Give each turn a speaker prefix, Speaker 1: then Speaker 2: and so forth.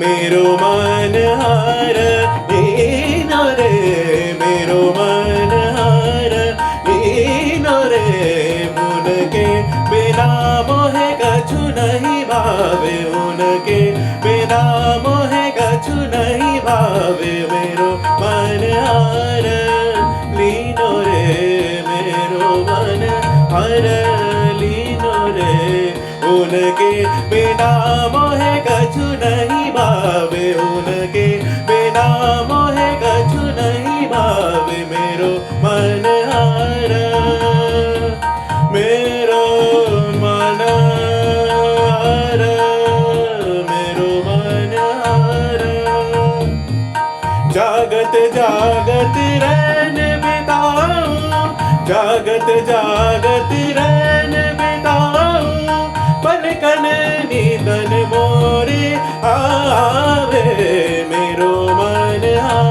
Speaker 1: मेरो मन हार लीनो रे, मेरो मन हार लीनो रे। उनके बिना मोहे कछु नहीं भावे, उनके बिना मोहे कछु नहीं भावे। मेरो मन हार लीनो रे, मेरो मन हार लीनो रे। उनके बिना मोहे कछु नहीं भावे, उनके बिना मोहे कछु नहीं भावे। मेरो मन हार, मेरो मन हार, मेरो मन हार। जागत जागत रैन बिताऊं, जागत जागत रैन बिताऊं। पलकन निधन मोरे आवे, मेरो मन हार।